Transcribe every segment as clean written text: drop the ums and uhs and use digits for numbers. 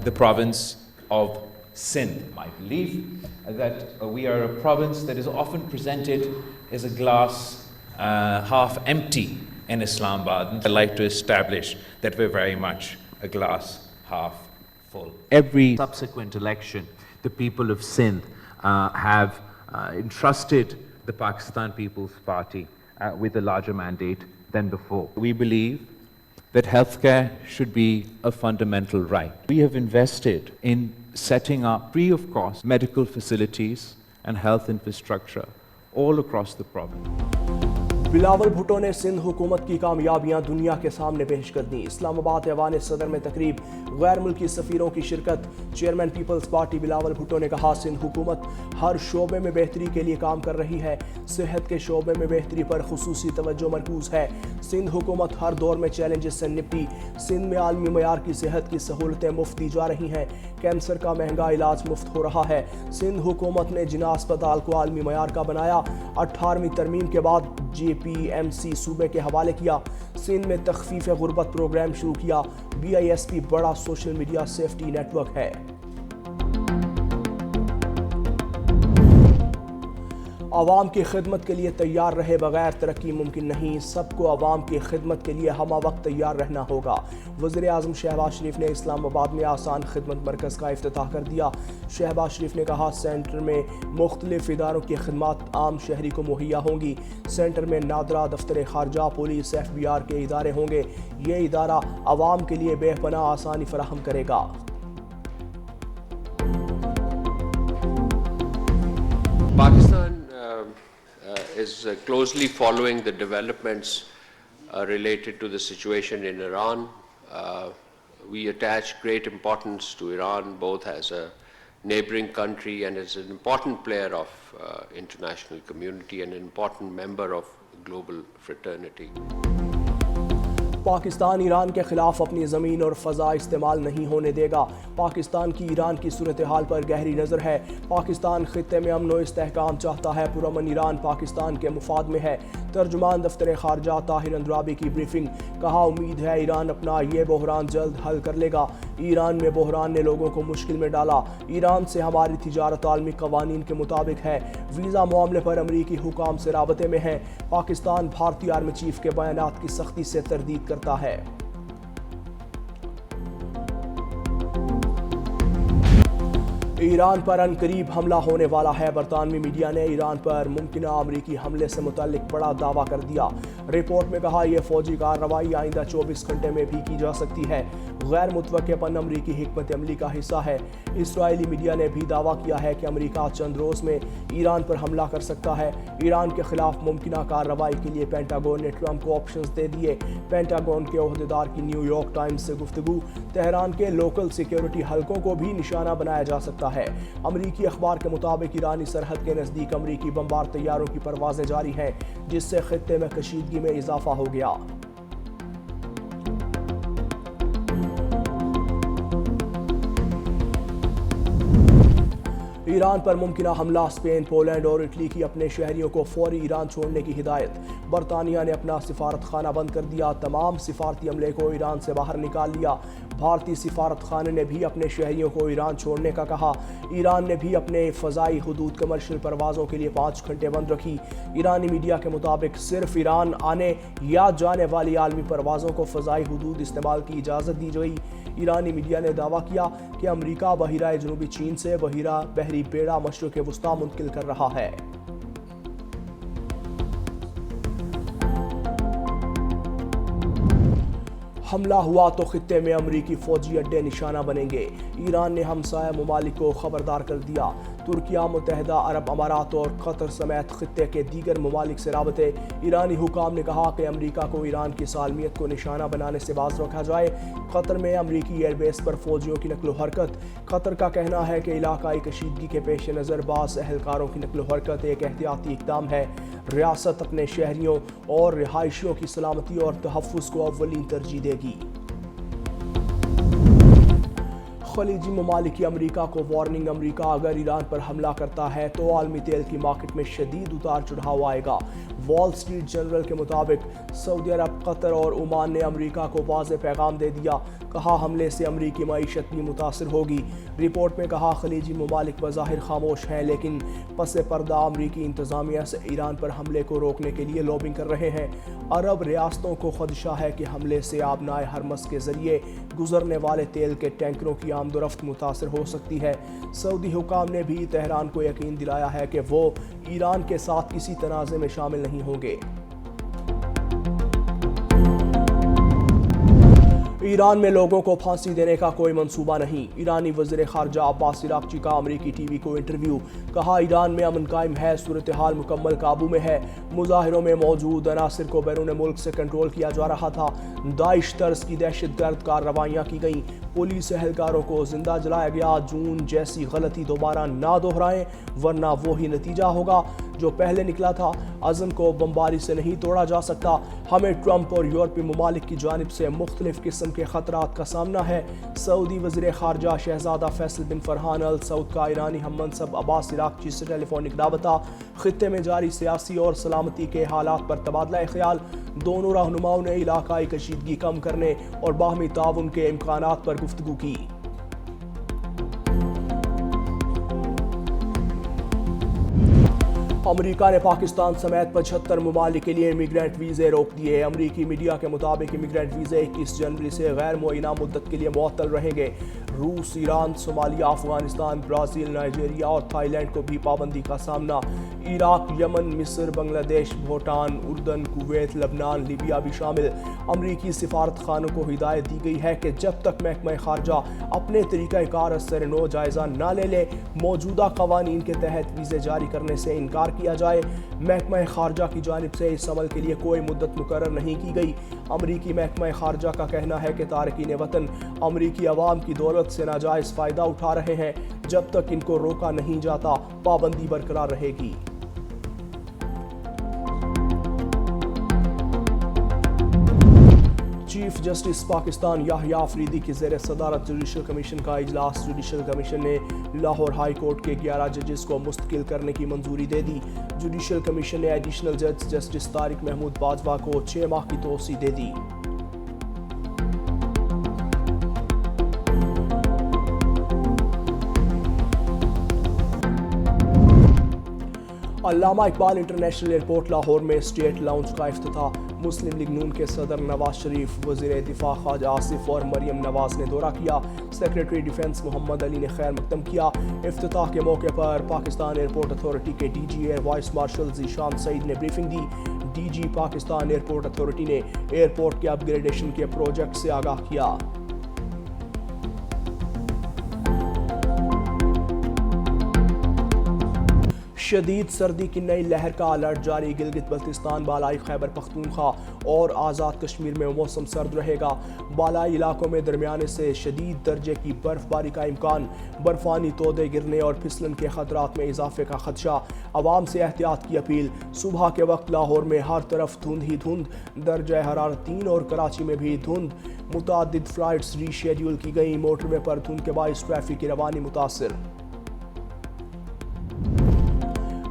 the province of Sindh. My belief that we are a province that is often presented as a glass half empty in Islamabad, and I'd like to establish that we're very much a glass half full. Every subsequent election, the people of Sindh have entrusted the Pakistan People's Party with a larger mandate than before. We believe that healthcare should be a fundamental right. We have invested in setting up free of cost medical facilities and health infrastructure all across the province. Bilawal Bhutto نے سندھ حکومت کی کامیابیاں دنیا کے سامنے پیش کر دیں. اسلام آباد ایوان صدر میں تقریب, غیر ملکی سفیروں کی شرکت. چیئرمین پیپلز پارٹی بلاول بھٹو نے کہا سندھ حکومت ہر شعبے میں بہتری کے لیے کام کر رہی ہے. صحت کے شعبے میں بہتری پر خصوصی توجہ مرکوز ہے. سندھ حکومت ہر دور میں چیلنجز سے نپٹی. سندھ میں عالمی معیار کی صحت کی سہولتیں مفت دی جا رہی ہیں. کینسر کا مہنگا علاج مفت ہو رہا ہے. سندھ حکومت نے جناح اسپتال کو عالمی معیار کا بنایا. 18ویں ترمیم کے بعد JPMC صوبے کے حوالے کیا. سندھ میں تخفیف غربت پروگرام شروع کیا. BISP بڑا social media safety network ہے. عوام کی خدمت کے لیے تیار رہے بغیر ترقی ممکن نہیں. سب کو عوام کی خدمت کے لیے ہمہ وقت تیار رہنا ہوگا. وزیر اعظم شہباز شریف نے اسلام آباد میں آسان خدمت مرکز کا افتتاح کر دیا. شہباز شریف نے کہا سینٹر میں مختلف اداروں کی خدمات عام شہری کو مہیا ہوں گی. سینٹر میں نادرا, دفتر خارجہ, پولیس, FBR کے ادارے ہوں گے. یہ ادارہ عوام کے لیے بے پناہ آسانی فراہم کرے گا. Pakistan is closely following the developments related to the situation in Iran. We attach great importance to Iran both as a neighboring country and as an important player of international community and an important member of global fraternity. Pakistan Iran کے خلاف اپنی زمین اور فضا استعمال نہیں ہونے دے گا. پاکستان کی ایران کی صورتحال پر گہری نظر ہے. پاکستان خطے میں امن و استحکام چاہتا ہے. پرامن ایران پاکستان کے مفاد میں ہے. ترجمان دفتر خارجہ طاہر اندرابی کی بریفنگ. کہا امید ہے ایران اپنا یہ بحران جلد حل کر لے گا. ایران میں بحران نے لوگوں کو مشکل میں ڈالا. ایران سے ہماری تجارت عالمی قوانین کے مطابق ہے. ویزا معاملے پر امریکی حکام سے رابطے میں ہیں. پاکستان بھارتی آرمی چیف کے بیانات کی سختی سے تردید کرتا ہے. ایران پر عنقریب حملہ ہونے والا ہے. برطانوی میڈیا نے ایران پر ممکنہ امریکی حملے سے متعلق بڑا دعویٰ کر دیا. رپورٹ میں کہا یہ فوجی کارروائی آئندہ 24 گھنٹے میں بھی کی جا سکتی ہے. غیر متوقع پن امریکی حکمت عملی کا حصہ ہے. اسرائیلی میڈیا نے بھی دعویٰ کیا ہے کہ امریکہ چند روز میں ایران پر حملہ کر سکتا ہے. ایران کے خلاف ممکنہ کارروائی کے لیے پینٹاگون نے ٹرمپ کو آپشنز دے دیے. پینٹاگون کے عہدیدار کی نیو یارک ٹائمز سے گفتگو. تہران کے لوکل سیکیورٹی حلقوں کو بھی نشانہ بنایا جا سکتا ہے. امریکی اخبار کے مطابق ایرانی سرحد کے نزدیک امریکی بمبار طیاروں کی پروازیں جاری ہیں جس سے خطے میں کشیدگی میں اضافہ ہو گیا. ایران پر ممکنہ حملہ. اسپین, پولینڈ اور اٹلی کی اپنے شہریوں کو فوری ایران چھوڑنے کی ہدایت. برطانیہ نے اپنا سفارت خانہ بند کر دیا. تمام سفارتی عملے کو ایران سے باہر نکال لیا. بھارتی سفارت خانے نے بھی اپنے شہریوں کو ایران چھوڑنے کا کہا. ایران نے بھی اپنے فضائی حدود کمرشل پروازوں کے لیے 5 گھنٹے بند رکھی. ایرانی میڈیا کے مطابق صرف ایران آنے یا جانے والی عالمی پروازوں کو فضائی حدود استعمال کی اجازت دی گئی. ایرانی میڈیا نے دعویٰ کیا کہ امریکہ بحیرہ جنوبی چین سے بحری بیڑا مشرق وسطیٰ منتقل کر رہا ہے. حملہ ہوا تو خطے میں امریکی فوجی اڈے نشانہ بنیں گے. ایران نے ہمسایہ ممالک کو خبردار کر دیا. ترکیہ, متحدہ عرب امارات اور قطر سمیت خطے کے دیگر ممالک سے رابطے. ایرانی حکام نے کہا کہ امریکہ کو ایران کی سالمیت کو نشانہ بنانے سے باز رکھا جائے. قطر میں امریکی ایئر بیس پر فوجیوں کی نقل و حرکت. قطر کا کہنا ہے کہ علاقائی کشیدگی کے پیش نظر بعض اہلکاروں کی نقل و حرکت ایک احتیاطی اقدام ہے. ریاست اپنے شہریوں اور رہائشیوں کی سلامتی اور تحفظ کو اولین ترجیح دے گی. خلیجی ممالک کی امریکہ کو وارننگ. امریکہ اگر ایران پر حملہ کرتا ہے تو عالمی تیل کی مارکیٹ میں شدید اتار چڑھاؤ آئے گا. वॉल स्ट्रीट जर्नल के मुताबिक सऊदी अरब, कतर और ओमान ने अमरीका को वाज़ेह पैगाम दे दिया। कहा हमले से अमरीकी मईशत भी मुतासर होगी। रिपोर्ट में कहा खलीजी ममालिक बज़ाहिर खामोश हैं, लेकिन पस पर्दा अमरीकी इंतज़ामिया से ईरान पर हमले को रोकने के लिए लॉबिंग कर रहे हैं। अरब रियासतों को खदशा है कि हमले से आबनाए हरमस के ज़रिए गुजरने वाले तेल के टैंकरों की आमदोरफ्त मुतासर हो सकती है। सऊदी हुकाम ने भी तेहरान को यकीन दिलाया है कि वो ईरान के साथ किसी तनाज़े में शामिल नहीं होंगे। ईरान में लोगों को फांसी देने का कोई मंसूबा नहीं। ईरानी वज़ीर ख़ारजा अब्बास इराक़ची का अमरीकी टीवी को इंटरव्यू। कहा ईरान में अमन कायम है, सूरत हाल मुकम्मल काबू में है। मुजाहिरों में मौजूद अनासिर को बैरून मुल्क से कंट्रोल किया जा रहा था। दाइश तर्ज की दहशतगर्द कार्रवाइयाँ की गईं। पुलिस एहलकारों को जिंदा जलाया गया। जून जैसी गलती दोबारा ना दोहराएं, वरना वही नतीजा होगा जो पहले निकला था। अज़म को बमबारी से नहीं तोड़ा जा सकता। हमें ट्रंप और यूरोपीय ममालिक की जानिब से मुख्तलिफ किस्म के ख़तरात का सामना है। सऊदी वज़ीर ख़ारजा शहज़ादा फैसल बिन फरहान अल सऊद का ईरानी हममनसब अब्बास इराक़ची से टेलीफोनिक राबता। ख़ित्ते में जारी सियासी और सलामती के हालात पर तबादला ख्याल। दोनों रहनुमाओं ने इलाकाई कशीदगी कम करने और बाहमी ताउन के इम्कानात पर गुफ्तगू की। अमेरिका ने पाकिस्तान समेत 75 ममालिक के लिए इमिग्रेंट वीज़े रोक दिए। अमरीकी मीडिया के मुताबिक इमिग्रेंट वीज़े 21 जनवरी से गैर मुअय्यना मुद्दत के लिए मुअत्तल रहेंगे। रूस, Iran, Somalia, Afghanistan, Brazil, Nigeria और थाईलैंड को भी पाबंदी का सामना। इराक, यमन, मिस्र, बांग्लादेश, भूटान, उर्दन, कुवैत, लबनान, लीबिया भी शामिल। अमरीकी सिफारत खानों को हिदायत दी गई है कि जब तक महकमा खारजा अपने तरीक़ाकार असर नो जायज़ा ना ले ले, मौजूदा कवानीन के तहत वीज़े जारी करने से इनकार किया जाए। महकमा खारजा की जानिब से इस अमल के लिए कोई मुद्दत मुकर्रर नहीं की गई। अमरीकी महकमा खारजा का कहना है कि तारकीन वतन अमरीकी अवाम की दौलत से नाजायज़ फ़ायदा उठा रहे हैं। जब तक इनको रोका नहीं जाता, पाबंदी बरकरार रहेगी। चीफ जस्टिस पाकिस्तान याहिया अफरीदी की ज़ेर सदारत जुडिशल कमीशन का इजलास। जुडिशल कमीशन ने लाहौर हाई कोर्ट के 11 जजेस को मुस्तकिल करने की मंजूरी दे दी। जुडिशल कमीशन ने एडिशनल जज जस्टिस तारिक महमूद बाजवा को 6 माह की तोसी दे दी। अल्लामा इकबाल इंटरनेशनल एयरपोर्ट लाहौर में स्टेट लाउंज का इफ्तिताह। मुस्लिम लीग नून के सदर नवाज शरीफ, वज़ीर दिफा ख्वाजा आसिफ और मरियम नवाज ने दौरा किया। सेक्रेटरी डिफेंस मोहम्मद अली ने खैर मकदम किया। इफ्तिताह के मौके पर पाकिस्तान एयरपोर्ट अथॉरिटी के DG air vice marshal Zeeshan Saeed ने ब्रीफिंग दी। डीजी पाकिस्तान एयरपोर्ट अथॉरिटी ने एयरपोर्ट के अपग्रेडेशन के प्रोजेक्ट से आगाह किया। शदीद सर्दी की नई लहर का अलर्ट जारी। गिलगित बल्तिस्तान, बालाई खैबर पख्तूनख्वा और आज़ाद कश्मीर में मौसम सर्द रहेगा। बालाई इलाकों में दरमियाने से शदीद दर्जे की बर्फबारी का इम्कान। बर्फानी तोदे गिरने और फिसलन के खतरात में इजाफे का खदशा। आवाम से एहतियात की अपील। सुबह के वक्त लाहौर में हर तरफ धुंध ही धुंध। दर्जा हरारत 3 और कराची में भी धुंध। मुतादिद फ्लाइट्स रीशेड्यूल की गई। मोटरवे पर धुंध के बाइस ट्रैफिक की रवानी मुतासर।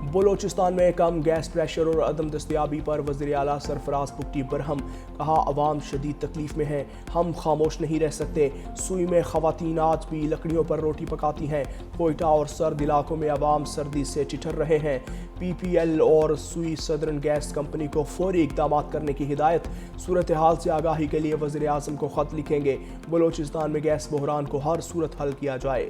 बलोचिस्तान में कम गैस प्रेशर और अदम दस्तयाबी पर वज़ीर आला सरफराज भुट्टी बरहम। कहा अवाम शदीद तकलीफ में है, हम खामोश नहीं रह सकते। सुई में ख़वातीन आज भी लकड़ियों पर रोटी पकाती हैं। कोयटा और सर्द इलाकों में अवाम सर्दी से ठिठर रहे हैं। PPL और सुई सदरन गैस कंपनी को फौरी इक़दाम करने की हिदायत। सूरत हाल से आगाही के लिए वज़ीर आज़म को ख़त लिखेंगे। बलोचिस्तान में गैस बहरान को हर सूरत हल किया जाए।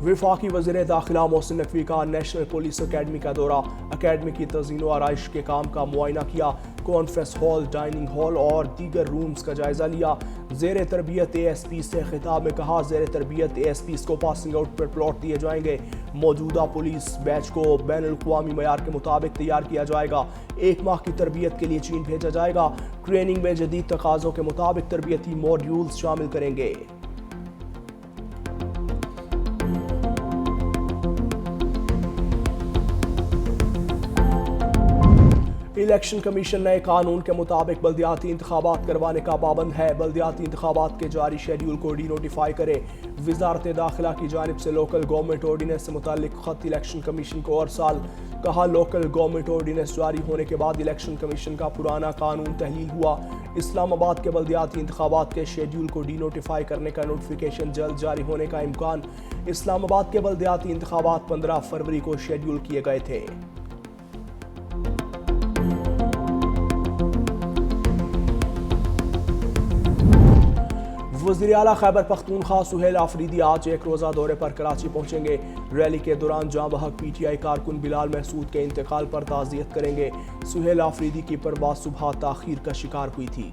वफाकी वज़ीर दाखिला मोहसिन नकवी का नेशनल पुलिस अकेडमी का दौरा। अकेडमी की तज़ीन व आराइश के काम का मुआयना किया। कॉन्फ्रेंस हॉल, डाइनिंग हॉल और दीगर रूम्स का जायज़ा लिया। ज़ेर तरबियत ASP से खिताब में कहा ज़ेर तरबियत ASPs को पासिंग आउट पर प्लॉट दिए जाएंगे। मौजूदा पुलिस बैच को बैनुल-अक़वामी मयार के मुताबिक तैयार किया जाएगा। 1 माह की तरबियत के लिए चीन भेजा जाएगा। ट्रेनिंग में जदीद तकाज़ों के मुताबिक तरबियती मॉड्यूल्स शामिल करेंगे। इलेक्शन कमीशन नए कानून के मुताबिक बल्दियाती इंतखाबात करवाने का पाबंद है। बल्दियाती इंतखाबात के जारी शेड्यूल को डी नोटिफाई करे। वजारत दाखिला की जानिब से लोकल गवर्नमेंट ऑर्डिनेंस से मुतालिक खत इलेक्शन कमीशन को अरसाल। कहा, लोकल गवर्नमेंट ऑर्डिनेंस जारी होने के बाद इलेक्शन कमीशन का पुराना कानून तहलील हुआ। इस्लामाबाद के बल्दियाती इंतखाबात के शेड्यूल को डी नोटिफाई करने का नोटिफिकेशन जल्द जारी होने का इम्कान। इस्लामाबाद के बल्दियाती इंतखाबात 15 फरवरी को शेड्यूल किए गए थे। वज़ीर आला खैबर पख्तूनख्वा सुहेल आफरीदी आज एक रोज़ा दौरे पर कराची पहुंचेंगे। रैली के दौरान जाँ बहक PTI कारकुन बिलाल महसूद के इंतकाल पर ताज़ियत करेंगे। सुहेल आफरीदी की परवाज़ सुबह ताख़ीर का शिकार हुई थी।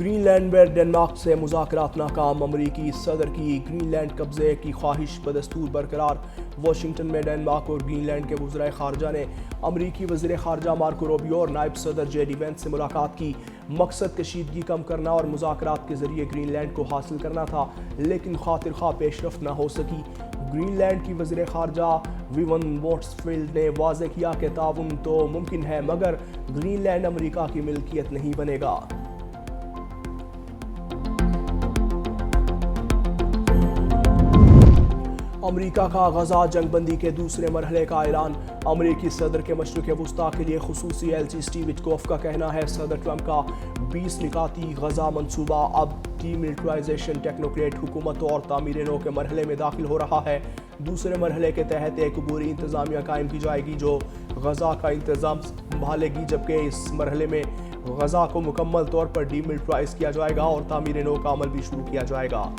ग्रीनलैंड में डेनमार्क से मुज़ाकरात नाकाम। अमरीकी सदर की ग्रीनलैंड कब्जे की ख्वाहिश बदस्तूर बरकरार। वाशिंगटन में डेनमार्क और ग्रीनलैंड के वज़ीर ख़ारजा ने अमरीकी वज़ीर ख़ारजा मार्को रूबियो और नायब सदर JD वेंस से मुलाकात की। मकसद कशीदगी कम करना और मुज़ाकरात के ज़रिए ग्रीनलैंड को हासिल करना था, लेकिन खातिर ख़्वाह पेशरफ्त न हो सकी। ग्रीनलैंड की वज़ीर ख़ारजा विवन वोट्सफील्ड ने वाज़ेह किया कि ताउन तो मुमकिन है, मगर ग्रीनलैंड अमरीका की मिल्कियत नहीं बनेगा। अमरीका का गजा जंगबंदी के दूसरे मरहले का ऐलान। अमरीकी सदर के मशरिक़ वस्ता के लिए खुसूसी एलची स्टीव विटकॉफ का कहना है, सदर ट्रंप का 20 निकाती गजा मंसूबा अब डीमिलिटराइजेशन, टेक्नोक्रेट हुकूमत और तामीर नौ के मरहले में दाखिल हो रहा है। दूसरे मरहले के तहत एक अबूरी इंतज़ामिया कायम की जाएगी जो गजा का इंतज़ाम संभालेगी, जबकि इस मरहले में गजा को मुकम्मल तौर पर डीमिलिटराइज किया जाएगा और तामीर नौ का अमल भी शुरू किया जाएगा।